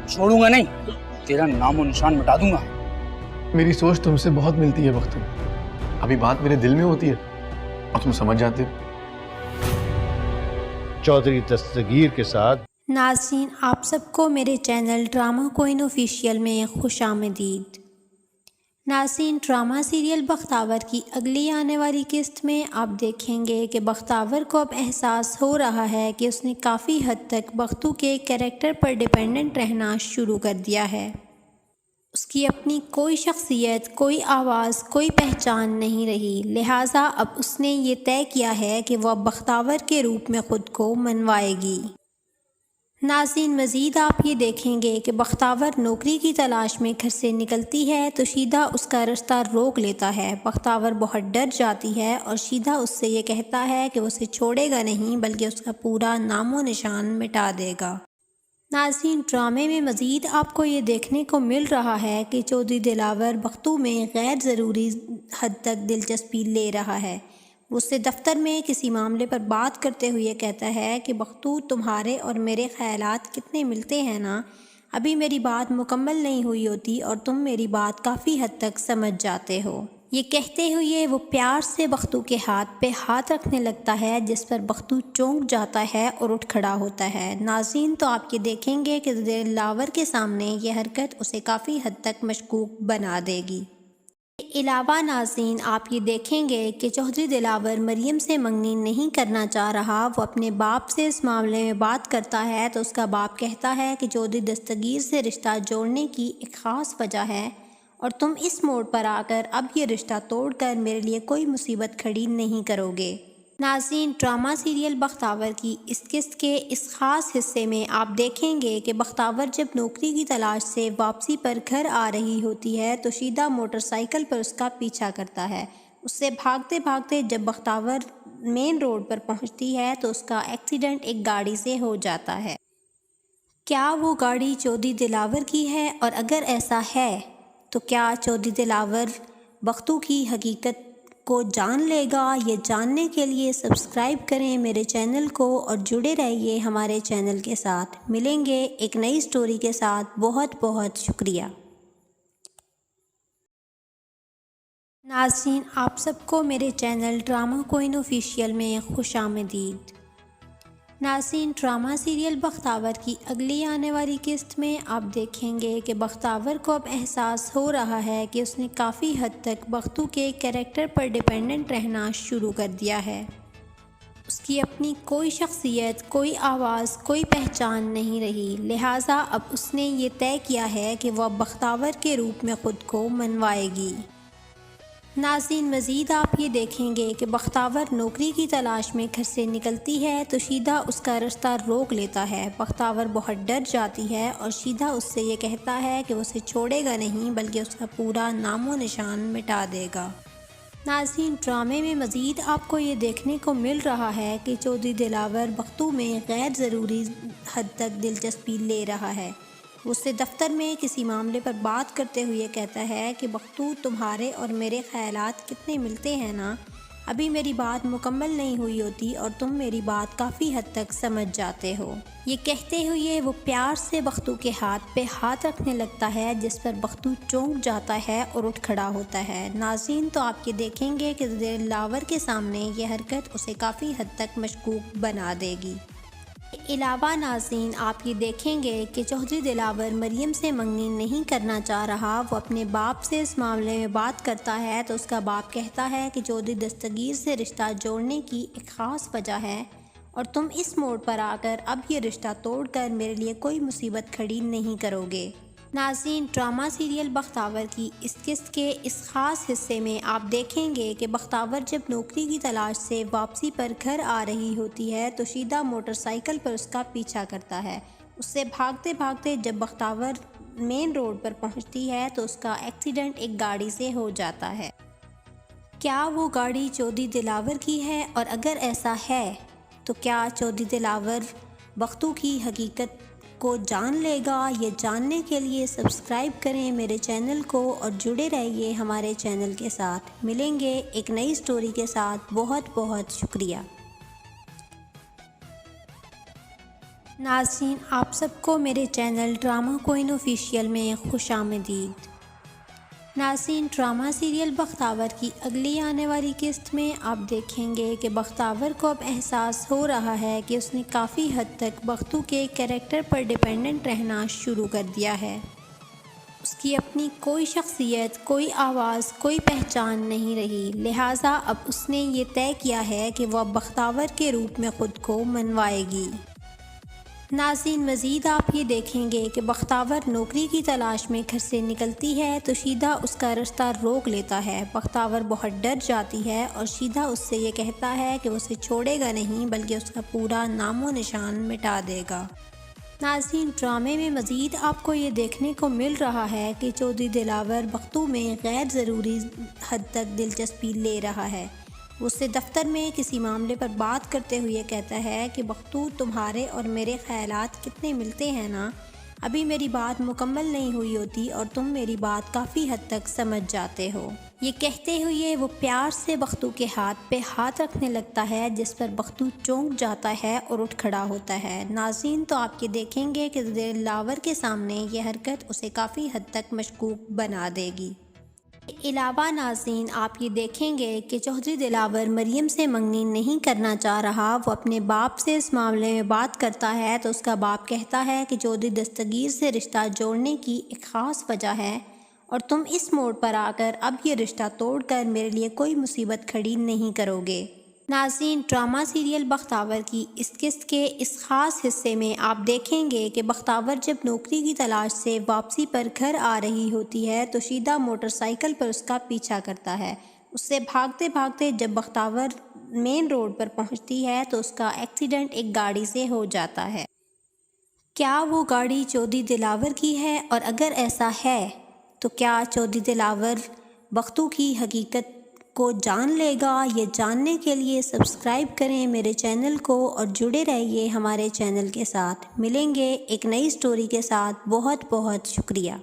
छोड़ूंगा नहीं, तेरा नामो निशान मिटा दूंगा। मेरी सोच तुमसे बहुत मिलती है बख्तू। अभी बात मेरे दिल में होती है और तुम समझ जाते हो। चौधरी दस्तगीर के साथ नाज़रीन, आप सबको मेरे चैनल ड्रामा कोइन ऑफिशियल में खुशामदीद। नाज़रीन, ड्रामा सीरियल बख्तावर की अगली आने वाली किस्त में आप देखेंगे कि बख्तावर को अब एहसास हो रहा है कि उसने काफ़ी हद तक बख्तू के कैरेक्टर पर डिपेंडेंट रहना शुरू कर दिया है। उसकी अपनी कोई शख्सियत, कोई आवाज़, कोई पहचान नहीं रही। लिहाजा अब उसने ये तय किया है कि वह बख्तावर के रूप में ख़ुद को मनवाएगी। नाज़रीन, मज़ीद आप ये देखेंगे कि बख्तावर नौकरी की तलाश में घर से निकलती है तो शीदा उसका रास्ता रोक लेता है। बख्तावर बहुत डर जाती है और शीदा उससे ये कहता है कि उसे छोड़ेगा नहीं बल्कि उसका पूरा नामो निशान मिटा देगा। नाज़रीन, ड्रामे में मज़ीद आपको ये देखने को मिल रहा है कि चौधरी दिलावर बख्तू में गैर ज़रूरी हद तक दिलचस्पी ले रहा है। उससे दफ्तर में किसी मामले पर बात करते हुए कहता है कि बख्तू, तुम्हारे और मेरे ख़यालात कितने मिलते हैं ना। अभी मेरी बात मुकम्मल नहीं हुई होती और तुम मेरी बात काफ़ी हद तक समझ जाते हो। ये कहते हुए वो प्यार से बख्तू के हाथ पे हाथ रखने लगता है, जिस पर बख्तू चौंक जाता है और उठ खड़ा होता है। नाज़रीन, तो आप ये देखेंगे कि दिलावर के सामने ये हरकत उसे काफ़ी हद तक मशकूक बना देगी। अलावा नाज़रीन, आप ये देखेंगे कि चौधरी दिलावर मरियम से मंगनी नहीं करना चाह रहा। वो अपने बाप से इस मामले में बात करता है तो उसका बाप कहता है कि चौधरी दस्तगीर से रिश्ता जोड़ने की एक ख़ास वजह है और तुम इस मोड़ पर आकर अब ये रिश्ता तोड़कर मेरे लिए कोई मुसीबत खड़ी नहीं करोगे। नाज़रीन, ड्रामा सीरियल बख्तावर की इस किस्त के इस ख़ास हिस्से में आप देखेंगे कि बख्तावर जब नौकरी की तलाश से वापसी पर घर आ रही होती है तो शीदा मोटरसाइकिल पर उसका पीछा करता है। उससे भागते भागते जब बख्तावर मेन रोड पर पहुंचती है तो उसका एक्सीडेंट एक गाड़ी से हो जाता है। क्या वो गाड़ी चौधरी दिलावर की है, और अगर ऐसा है तो क्या चौधरी दिलावर बख्तू की हकीकत को जान लेगा? ये जानने के लिए सब्सक्राइब करें मेरे चैनल को और जुड़े रहिए हमारे चैनल के साथ। मिलेंगे एक नई स्टोरी के साथ। बहुत बहुत शुक्रिया। नाज़रीन, आप सबको मेरे चैनल ड्रामा कोइन ऑफिशियल में खुशामदीद। नाज़रीन, ड्रामा सीरियल बख्तावर की अगली आने वाली किस्त में आप देखेंगे कि बख्तावर को अब एहसास हो रहा है कि उसने काफ़ी हद तक बख्तू के कैरेक्टर पर डिपेंडेंट रहना शुरू कर दिया है। उसकी अपनी कोई शख्सियत, कोई आवाज़, कोई पहचान नहीं रही। लिहाजा अब उसने ये तय किया है कि वह बख्तावर के रूप में ख़ुद को मनवाएगी। नाज़रीन, मज़ीद आप ये देखेंगे कि बख्तावर नौकरी की तलाश में घर से निकलती है तो शीदा उसका रास्ता रोक लेता है। बख्तावर बहुत डर जाती है और शीदा उससे ये कहता है कि उसे छोड़ेगा नहीं बल्कि उसका पूरा नामो निशान मिटा देगा। नाज़रीन, ड्रामे में मज़ीद आपको ये देखने को मिल रहा है कि चौधरी दिलावर बख्तू में गैर ज़रूरी हद तक दिलचस्पी ले रहा है। उससे दफ्तर में किसी मामले पर बात करते हुए कहता है कि बख्तू, तुम्हारे और मेरे ख़यालात कितने मिलते हैं ना। अभी मेरी बात मुकम्मल नहीं हुई होती और तुम मेरी बात काफ़ी हद तक समझ जाते हो। ये कहते हुए वो प्यार से बख्तू के हाथ पे हाथ रखने लगता है, जिस पर बख्तू चौंक जाता है और उठ खड़ा होता है। नाज़रीन, तो आप ये देखेंगे कि दिलावर के सामने ये हरकत उसे काफ़ी हद तक मशकूक बना देगी। अलावा नाज़रीन, आप ये देखेंगे कि चौधरी दिलावर मरियम से मंगनी नहीं करना चाह रहा। वो अपने बाप से इस मामले में बात करता है तो उसका बाप कहता है कि चौधरी दस्तगीर से रिश्ता जोड़ने की एक ख़ास वजह है और तुम इस मोड़ पर आकर अब ये रिश्ता तोड़कर मेरे लिए कोई मुसीबत खड़ी नहीं करोगे। नाज़रीन, ड्रामा सीरियल बख्तावर की इस किस्त के इस ख़ास हिस्से में आप देखेंगे कि बख्तावर जब नौकरी की तलाश से वापसी पर घर आ रही होती है तो शीदा मोटरसाइकिल पर उसका पीछा करता है। उससे भागते भागते जब बख्तावर मेन रोड पर पहुंचती है तो उसका एक्सीडेंट एक गाड़ी से हो जाता है। क्या वो गाड़ी चौधरी दिलावर की है, और अगर ऐसा है तो क्या चौधरी दिलावर बख्तू की हकीकत को जान लेगा? ये जानने के लिए सब्सक्राइब करें मेरे चैनल को और जुड़े रहिए हमारे चैनल के साथ। मिलेंगे एक नई स्टोरी के साथ। बहुत बहुत शुक्रिया। नाज़रीन, आप सबको मेरे चैनल ड्रामा कोइन ऑफिशियल में खुश आमदीद। नाज़रीन, ड्रामा सीरियल बख्तावर की अगली आने वाली किस्त में आप देखेंगे कि बख्तावर को अब एहसास हो रहा है कि उसने काफ़ी हद तक बख्तू के कैरेक्टर पर डिपेंडेंट रहना शुरू कर दिया है। उसकी अपनी कोई शख्सियत, कोई आवाज़, कोई पहचान नहीं रही, लिहाजा अब उसने ये तय किया है कि वह बख्तावर के रूप में ख़ुद को मनवाएगी। नाज़रीन, मज़ीद आप ये देखेंगे कि बख्तावर नौकरी की तलाश में घर से निकलती है तो शीदा उसका रास्ता रोक लेता है। बख्तावर बहुत डर जाती है और शीदा उससे ये कहता है कि उसे छोड़ेगा नहीं बल्कि उसका पूरा नामो निशान मिटा देगा। नाज़रीन, ड्रामे में मज़ीद आपको ये देखने को मिल रहा है कि चौधरी दिलावर बख्तू में गैर ज़रूरी हद तक दिलचस्पी ले रहा है। उससे दफ्तर में किसी मामले पर बात करते हुए कहता है कि बख्तू, तुम्हारे और मेरे ख़यालात कितने मिलते हैं ना, अभी मेरी बात मुकम्मल नहीं हुई होती और तुम मेरी बात काफ़ी हद तक समझ जाते हो। ये कहते हुए वो प्यार से बख्तू के हाथ पे हाथ रखने लगता है, जिस पर बख्तू चौंक जाता है और उठ खड़ा होता है। नाज़रीन, तो आप ये देखेंगे कि दिलावर के सामने ये हरकत उसे काफ़ी हद तक मशकूक बना देगी। अलावा नाज़रीन, आप ये देखेंगे कि चौधरी दिलावर मरियम से मंगनी नहीं करना चाह रहा। वो अपने बाप से इस मामले में बात करता है तो उसका बाप कहता है कि चौधरी दस्तगीर से रिश्ता जोड़ने की एक ख़ास वजह है और तुम इस मोड़ पर आकर अब ये रिश्ता तोड़कर मेरे लिए कोई मुसीबत खड़ी नहीं करोगे। नाज़रीन, ड्रामा सीरियल बख्तावर की इस किस्त के इस ख़ास हिस्से में आप देखेंगे कि बख्तावर जब नौकरी की तलाश से वापसी पर घर आ रही होती है तो शीदा मोटरसाइकिल पर उसका पीछा करता है। उससे भागते भागते जब बख्तावर मेन रोड पर पहुंचती है तो उसका एक्सीडेंट एक गाड़ी से हो जाता है। क्या वो गाड़ी चौधरी दिलावर की है, और अगर ऐसा है तो क्या चौधरी दिलावर बख्तू की हकीकत को जान लेगा? ये जानने के लिए सब्सक्राइब करें मेरे चैनल को और जुड़े रहिए हमारे चैनल के साथ। मिलेंगे एक नई स्टोरी के साथ। बहुत बहुत शुक्रिया।